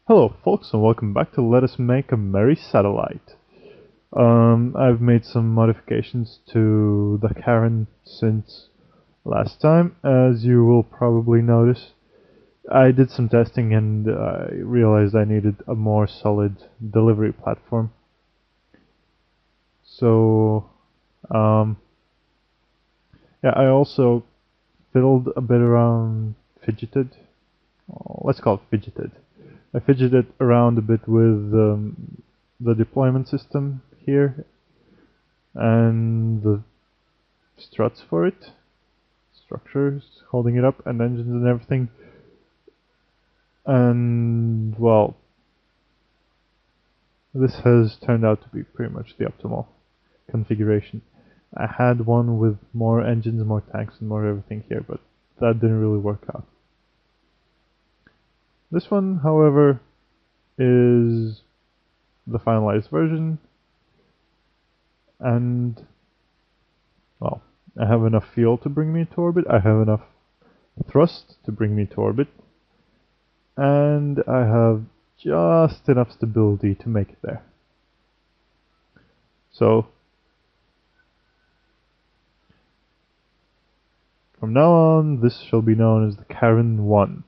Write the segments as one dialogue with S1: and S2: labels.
S1: Hello folks and welcome back to Let Us Make a Merry Satellite. I've made some modifications to the Karen since last time. As you will probably notice, I did some testing and I realized I needed a more solid delivery platform. So, yeah, I also fiddled a bit around, let's call it fidgeted. I fidgeted around a bit with the deployment system here and the struts for it, structures holding it up, and engines and everything. And well, this has turned out to be pretty much the optimal configuration. I had one with more engines, more tanks, and more everything here, but that didn't really work out. This one, however, is the finalized version, and well, I have enough fuel to bring me to orbit, I have enough thrust to bring me to orbit, and I have just enough stability to make it there. So, from now on, this shall be known as the Karen 1.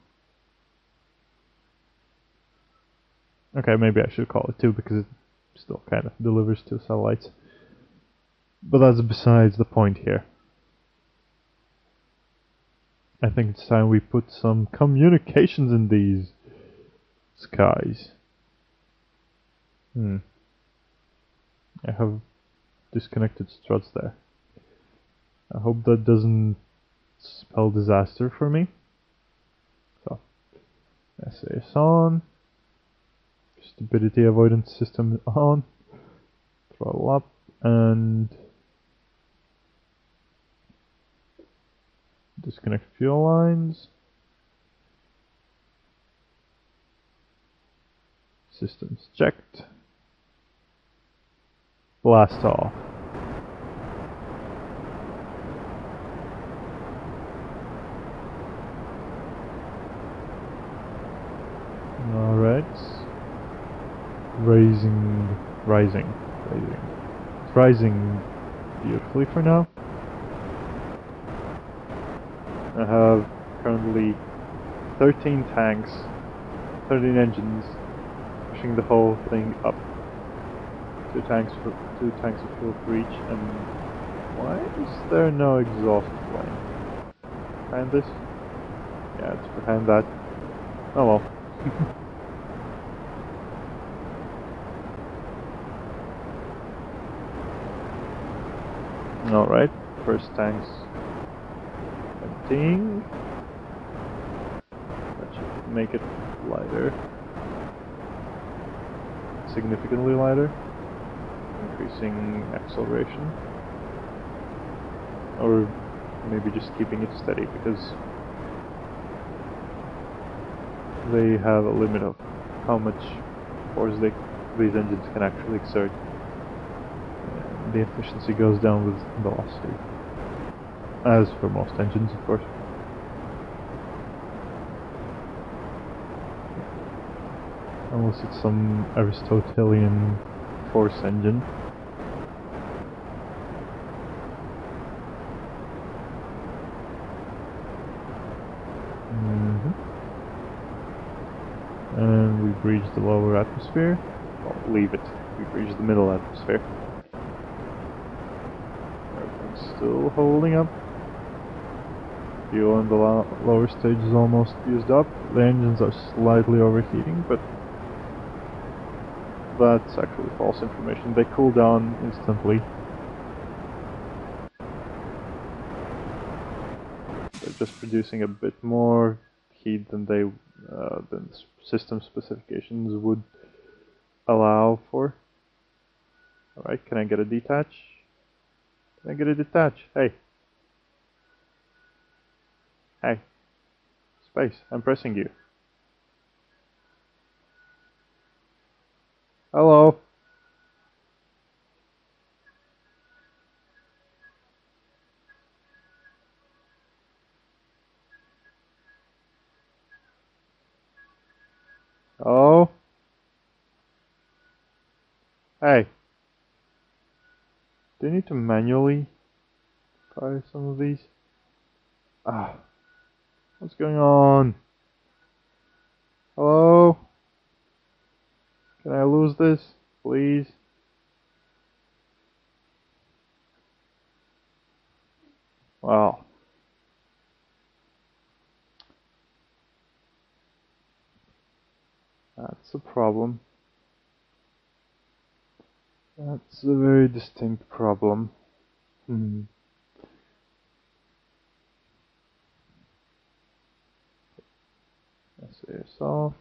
S1: Okay, maybe I should call it 2 because it still kind of delivers 2 satellites. But that's besides the point here. I think it's time we put some communications in these skies. I have disconnected struts there. I hope that doesn't spell disaster for me. So, SAS on. Stability avoidance system on. Throttle up and disconnect fuel lines. Systems checked. Blast off. Alright. Rising. It's rising beautifully for now. I have currently 13 tanks, 13 engines, pushing the whole thing up. Two tanks of fuel for each, and why is there no exhaust flame? Behind this? Yeah, it's behind that. Oh well. Alright, first tank's emptying. That should make it lighter. Significantly lighter. Increasing acceleration. Or maybe just keeping it steady, because they have a limit of how much force these engines can actually exert. The efficiency goes down with velocity, as for most engines, of course. Unless it's some Aristotelian force engine. And we breached the lower atmosphere. Well, leave it. We breached the middle atmosphere. Everything's still holding up. Fuel in the lower stage is almost used up. The engines are slightly overheating, but that's actually false information. They cool down instantly. They're just producing a bit more heat than than system specifications would allow for. Alright, can I get a detach? Can I get a detach? Hey! Hey! Space, I'm pressing you. Hello? Oh. Hey. Do you need to manually fire some of these? Ah. What's going on? Hello? Can I lose this, please? Wow. That's a problem. That's a very distinct problem. Hmm. Let's see yourself.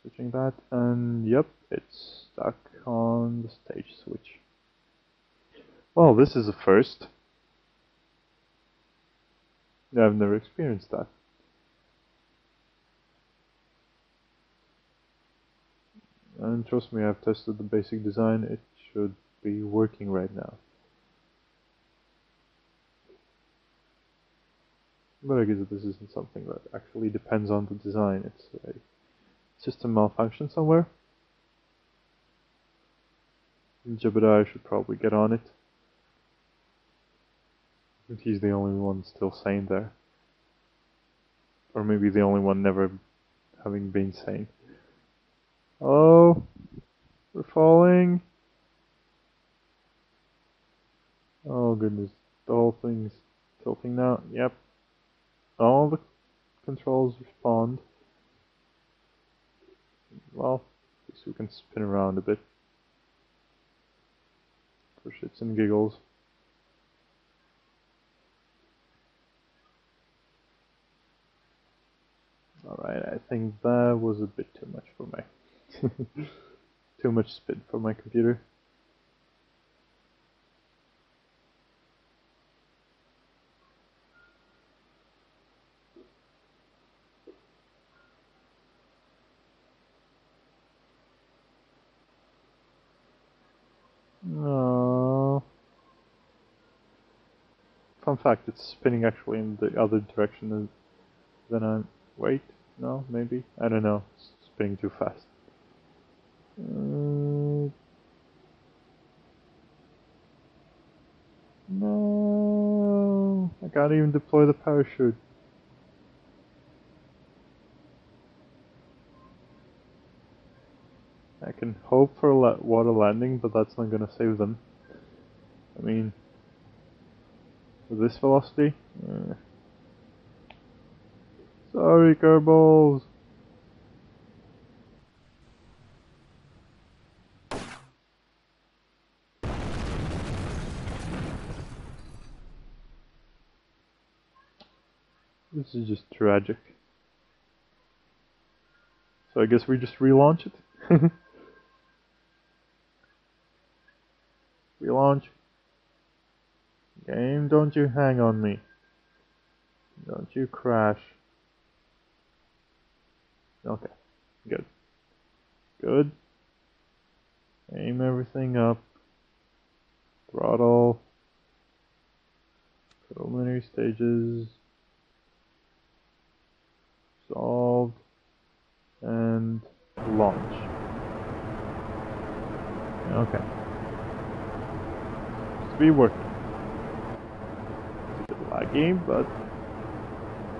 S1: Switching that, and yep, it's stuck on the stage switch. Well, this is a first. I've never experienced that. And trust me, I've tested the basic design, it should be working right now. But I guess this isn't something that actually depends on the design, it's a system malfunction somewhere. Jeb and I should probably get on it. But he's the only one still sane there. Or maybe the only one never having been sane. Oh, we're falling. Oh goodness, the whole thing's tilting now. Yep. All the controls respond. Well, at least we can spin around a bit. For shits and giggles. Alright, I think that was a bit too much for my... too much spin for my computer. No. Fun fact, it's spinning actually in the other direction than I'm... Wait, no, maybe? I don't know, it's spinning too fast. No, I can't even deploy the parachute. I can hope for a water landing, but that's not gonna save them. I mean, with this velocity? Sorry, Kerbals! This is just tragic. So I guess we just relaunch it? Relaunch. Game, don't you hang on me. Don't you crash. Okay, good. Good. Aim everything up. Throttle. Preliminary stages. Solved. And launch. Okay. Seems to be working. It's a bit laggy, but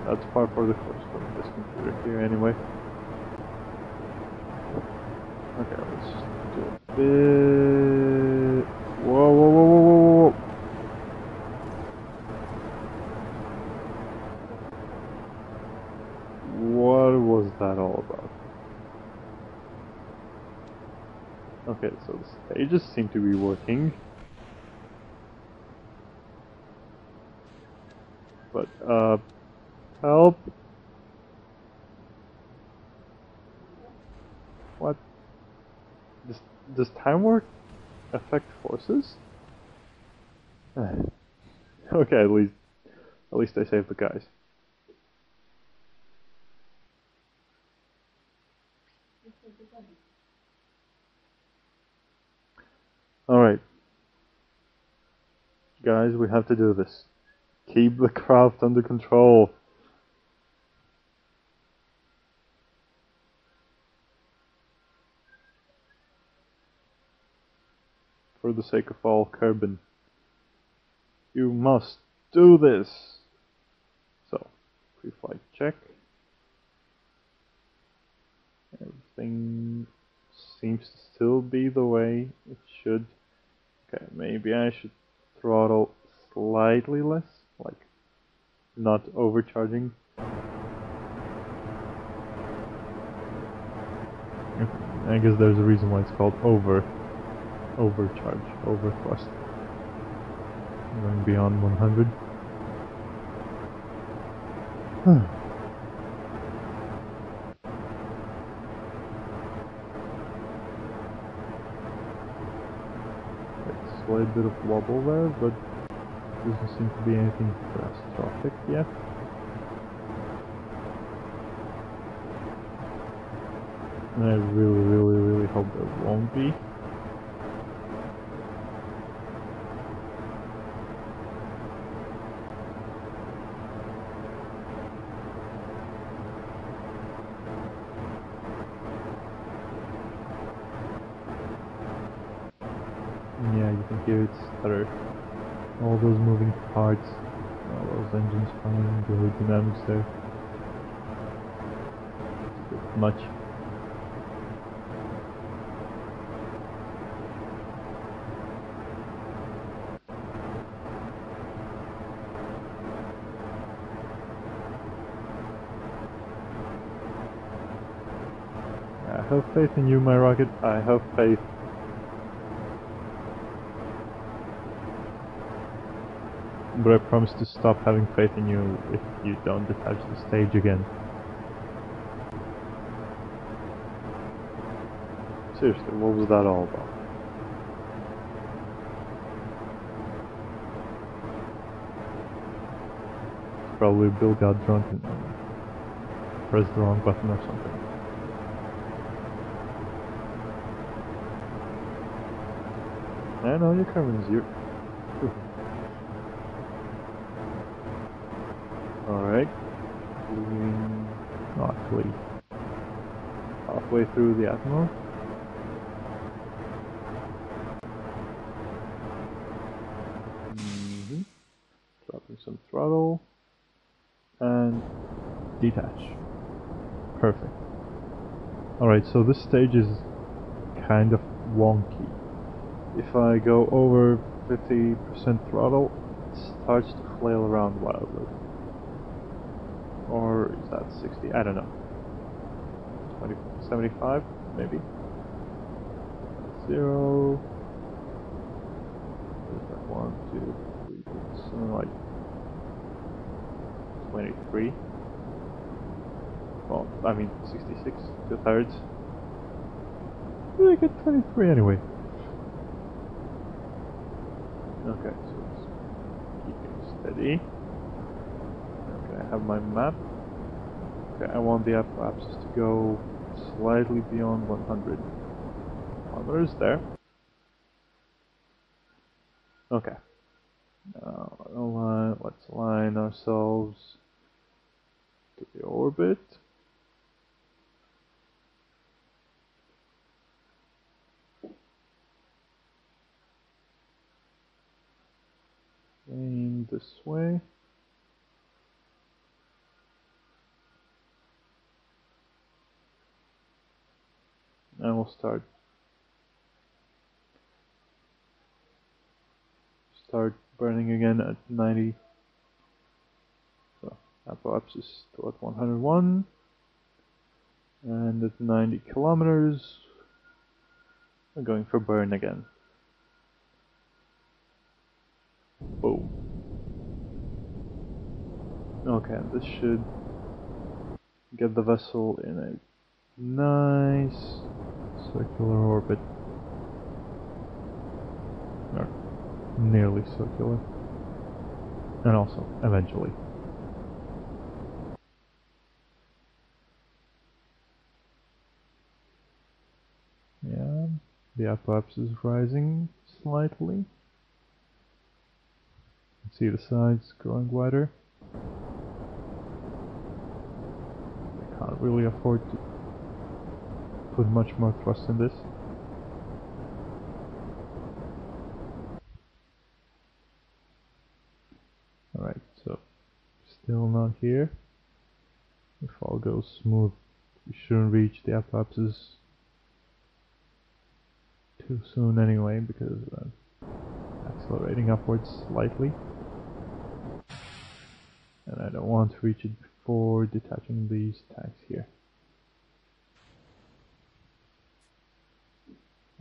S1: that's par for the course from this computer here anyway. Okay, let's just do a bit... Whoa, whoa, whoa, whoa, whoa, whoa! What was that all about? Okay, so the stages seem to be working. But, help! What? Does time work affect forces? Okay, at least I saved the guys. Alright. Guys, we have to do this. Keep the craft under control. for the sake of all Kerbin. You must do this! So, pre-flight check. Everything seems to still be the way it should. Okay, maybe I should throttle slightly less, like not overcharging. I guess there's a reason why it's called overcharge, overthrust. Going beyond 100. Slight bit of wobble there, but doesn't seem to be anything catastrophic yet. And I really hope there won't be. Yeah, you can hear it stutter. All those moving parts, all those engines firing, the aerodynamics there. It's a bit much. I have faith in you, my rocket. I have faith. But I promise to stop having faith in you if you don't detach the stage again. Seriously, what was that all about? Probably Bill got drunk and pressed the wrong button or something. I know you're coming, is you. Alright. Actually, halfway through the atmo. Dropping some throttle. And detach. Perfect. Alright, so this stage is kind of wonky. If I go over 50% throttle, it starts to flail around wildly. Or is that 60? I don't know. 20, 75, maybe? 0. There's that 1, 2, 3, something like 23. Well, I mean 66, 2/3. I get 23 anyway. Okay, so it's keeping steady. Okay, I have my map. Okay, I want the axis to go slightly beyond 100 kilometers there. Okay. Now, let's align ourselves to the orbit. Aim this way. And we'll start burning again at 90. So apoapsis still at 101. And at 90 kilometers, we're going for burn again. Boom. Okay, this should get the vessel in a nice circular orbit. Or nearly circular. And also, eventually. Yeah, the apoapsis is rising slightly. You can see the sides growing wider. I can't really afford to put much more thrust in this. still not here. If all goes smooth, we shouldn't reach the apoapsis too soon anyway, because accelerating upwards slightly. And I don't want to reach it before detaching these tanks here.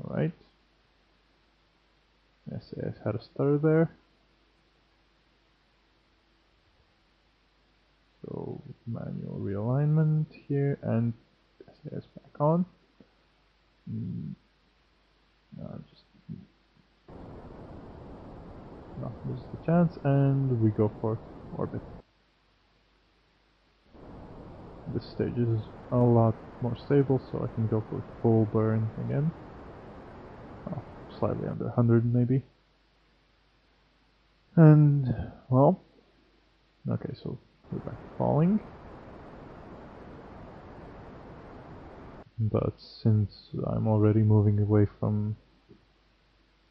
S1: Alright. SAS had a stutter there. So manual realignment here and SAS back on. Just not lose the chance, and we go for orbit. This stage is a lot more stable, so I can go for full burn again. Oh, slightly under 100 maybe. And, well, okay, so we're back to falling. But since I'm already moving away from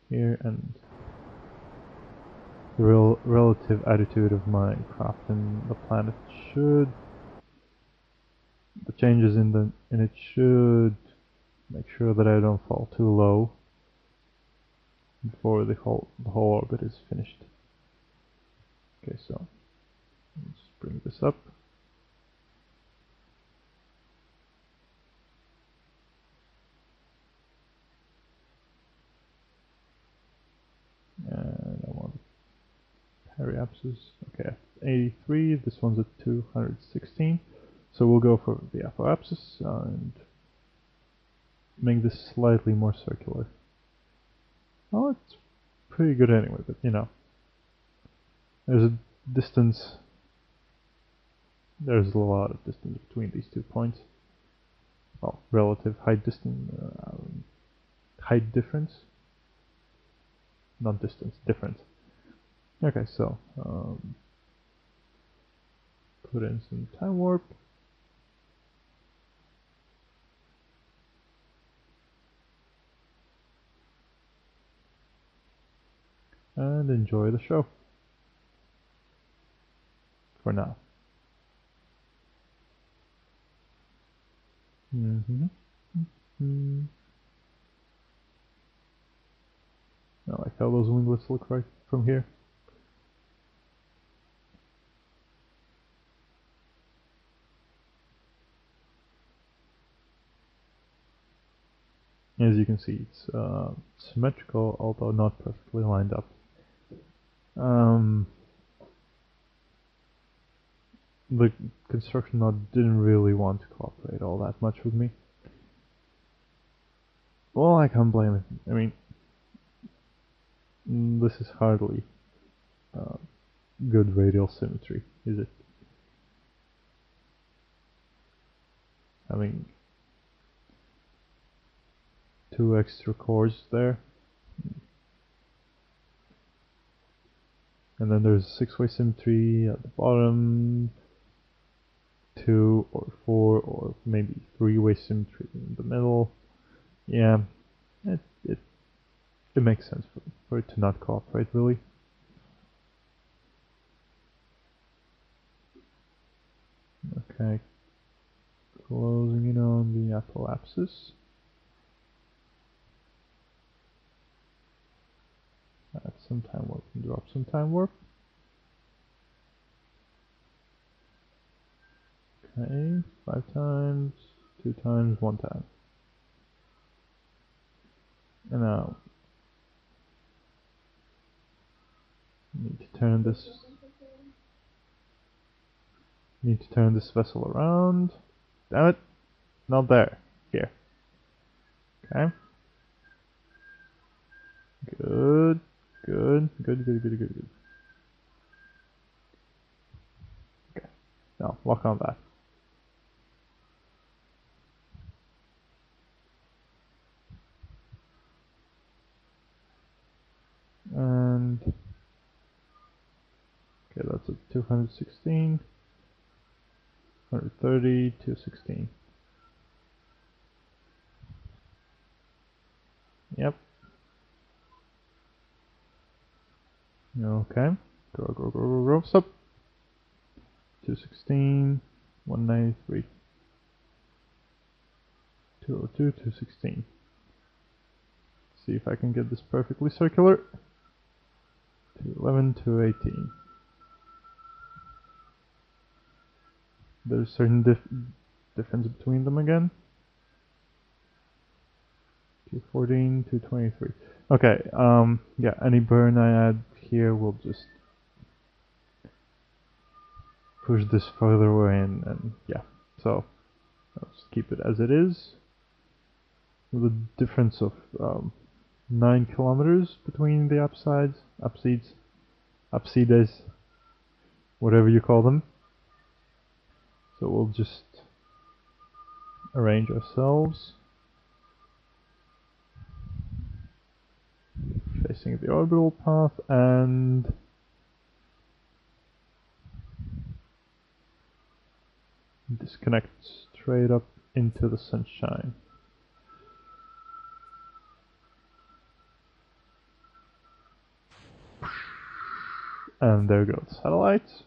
S1: here, and the relative attitude of my craft and the planet should, the changes in it should make sure that I don't fall too low before the whole orbit is finished. Okay, so let's bring this up. And I want periapsis. Okay, at 83. This one's at 216. So we'll go for the apoapsis and make this slightly more circular. Well, it's pretty good anyway, but you know, there's a distance. There's a lot of distance between these 2 points. Well, relative height distance, height difference. Not distance, difference. Okay, so put in some time warp. And enjoy the show. For now. I like how those winglets look right from here. As you can see, it's symmetrical, although not perfectly lined up. The construction node didn't really want to cooperate all that much with me. Well, I can't blame it. I mean, this is hardly good radial symmetry, is it? Having 2 extra cores there. And then there's 6-way symmetry at the bottom, 2 or 4 or maybe 3-way symmetry in the middle. Yeah, it makes sense for it to not cooperate really. Okay, closing in on the apoapsis. Add some time warp and drop some time warp. Okay, 5 times, 2 times, 1 time. And now need to turn this vessel around. Damn it! Not there. Here. Okay. Good. Okay. Now lock on that. And okay, that's at 216, 130, 216. Yep. Okay. Go. Stop. 216, 193, 202, 216. See if I can get this perfectly circular. 211, 218. There's certain difference between them again. 214, 223. Okay, yeah, any burn I add here will just push this further away and yeah. So, let's keep it as it is. With a difference of 9 kilometers between the apsides, whatever you call them. So we'll just arrange ourselves facing the orbital path and disconnect straight up into the sunshine. And there goes the satellites.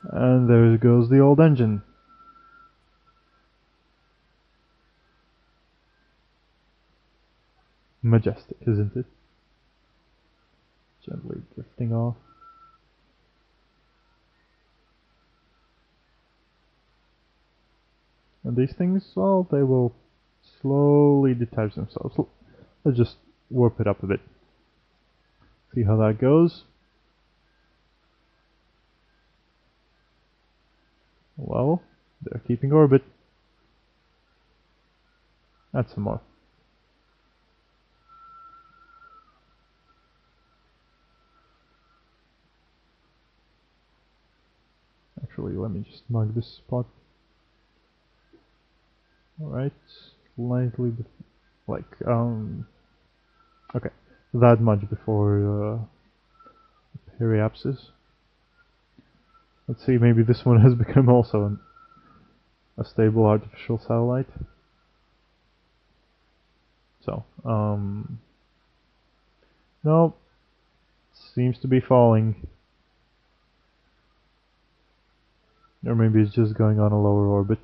S1: And there goes the old engine. Majestic, isn't it? Gently drifting off. And these things, well, they will slowly detach themselves. Let's just warp it up a bit. See how that goes. Well, they're keeping orbit. Add some more. Actually, let me just mark this spot. Alright, slightly okay, that much before periapsis. Let's see, maybe this one has become also a stable artificial satellite. So, no, seems to be falling. Or maybe it's just going on a lower orbit.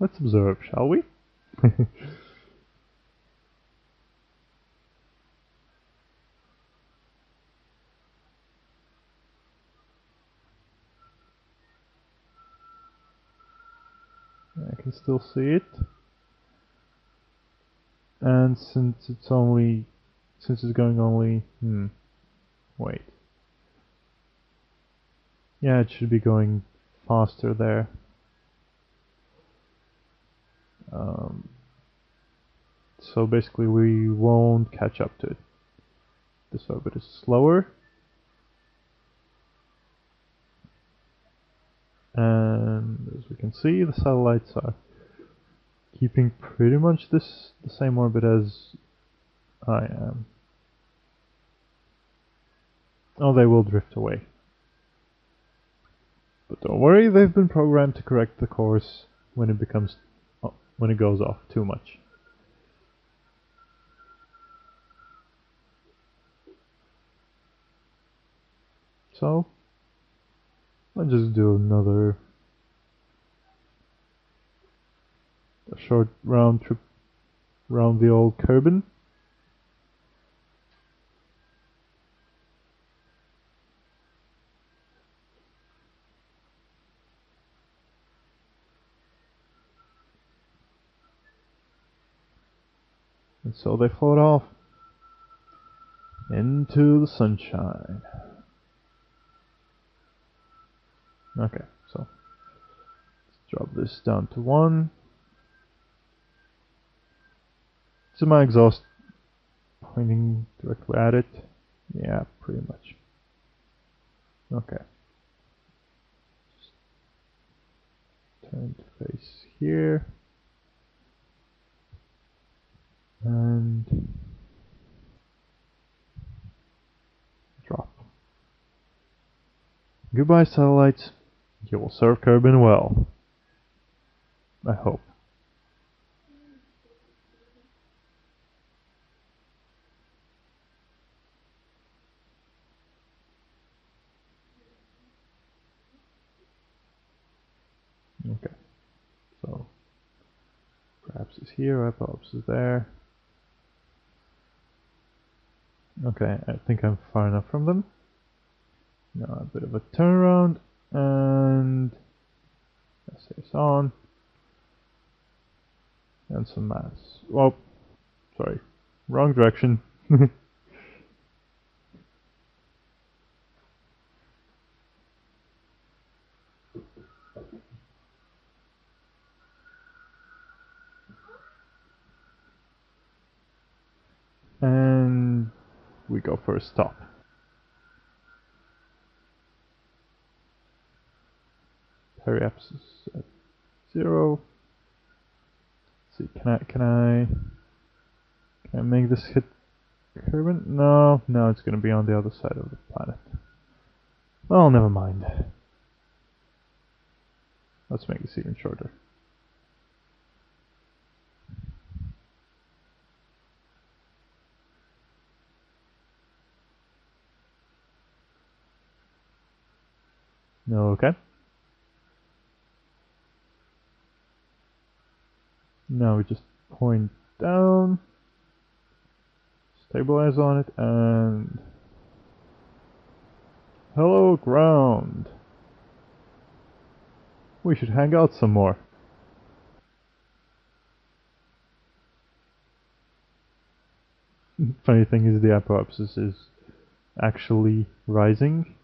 S1: Let's observe, shall we? I can still see it. And since it's going only, wait. Yeah, it should be going faster there. So basically we won't catch up to it. This orbit is slower. And as we can see, the satellites are keeping pretty much the same orbit as I am. Oh, they will drift away. But don't worry, they've been programmed to correct the course when it goes off too much. So, I'll just do a short round trip around the old Kerbin. And so they float off into the sunshine. Okay, so let's drop this down to 1. Is my exhaust pointing directly at it? Yeah, pretty much. Okay. Just turn to face here. And drop. Goodbye, satellites. You will serve Kerbin well. I hope. is here, Apops is there. Okay, I think I'm far enough from them. Now a bit of a turnaround, and essays on, and some maths. Well, sorry, wrong direction. And we go for a stop. Periapsis at 0. Let's see, can I make this hit Kerbin? No, it's gonna be on the other side of the planet. Well, never mind. Let's make this even shorter. Okay. Now we just point down, stabilize on it, and hello ground. We should hang out some more. Funny thing is, the apoapsis is actually rising,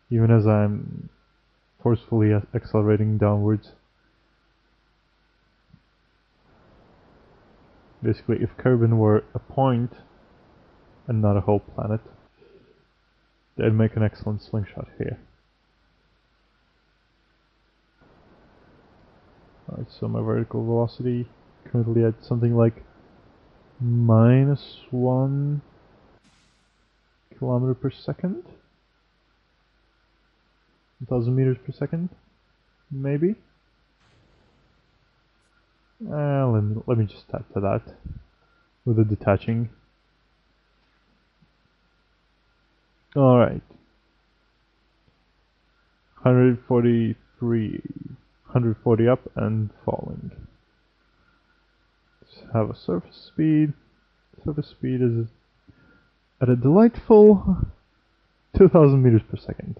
S1: even as I'm forcefully accelerating downwards. Basically, if Kerbin were a point and not a whole planet, they'd make an excellent slingshot here. Alright, so my vertical velocity currently at something like -1 kilometer per second, 1,000 meters per second, maybe. Let me just add to that with the detaching. Alright. 140 up and falling. Let's have a surface speed. Surface speed is at a delightful 2,000 meters per second.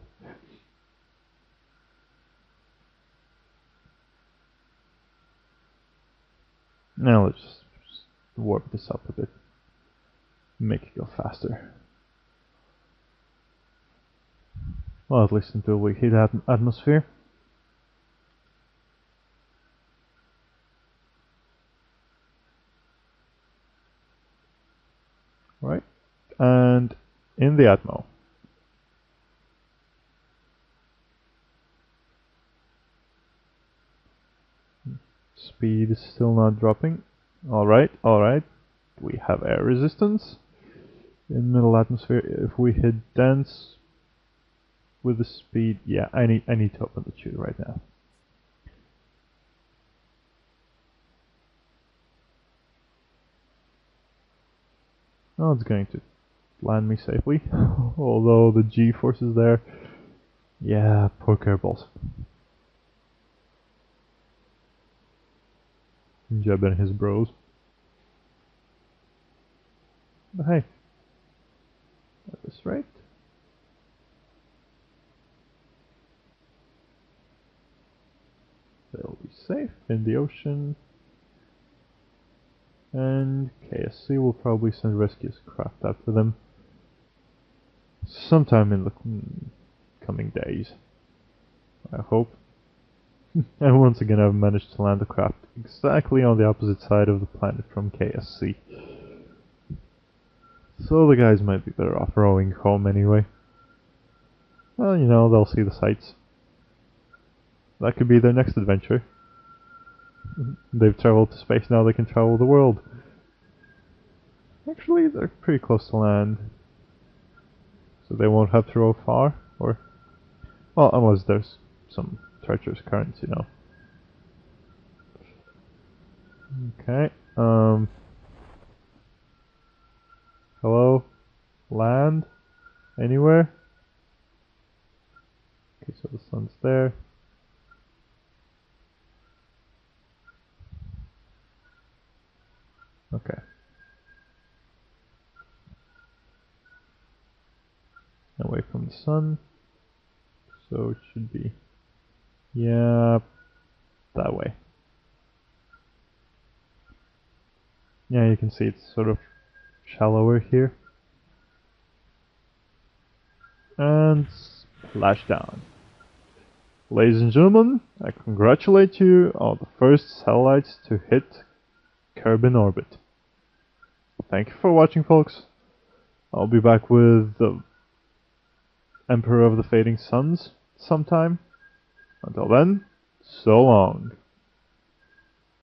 S1: Now let's just warp this up a bit. Make it go faster. Well, at least until we hit atmosphere. Right, and in the Atmo. Speed is still not dropping. Alright. We have air resistance in middle atmosphere. If we hit dense with the speed, yeah, I need to open the chute right now. Oh, it's going to land me safely, although the G-force is there. Yeah, poor Kerbals. Jeb and his bros. But hey, at this rate, they'll be safe in the ocean, and KSC will probably send rescue craft after them sometime in the coming days, I hope. And once again, I've managed to land the craft exactly on the opposite side of the planet from KSC. So the guys might be better off rowing home anyway. Well, you know, they'll see the sights. That could be their next adventure. They've traveled to space, now they can travel the world. Actually, they're pretty close to land. So they won't have to row far, or... well, unless there's some treacherous currents, you know. Okay, hello? Land? Anywhere? Okay, so the sun's there. Okay. Away from the sun. So it should be, yeah, that way. Yeah, you can see it's sort of shallower here. And splash down. Ladies and gentlemen, I congratulate you on the first satellites to hit Kerbin orbit. Thank you for watching, folks. I'll be back with the Emperor of the Fading Suns sometime. Until then, so long.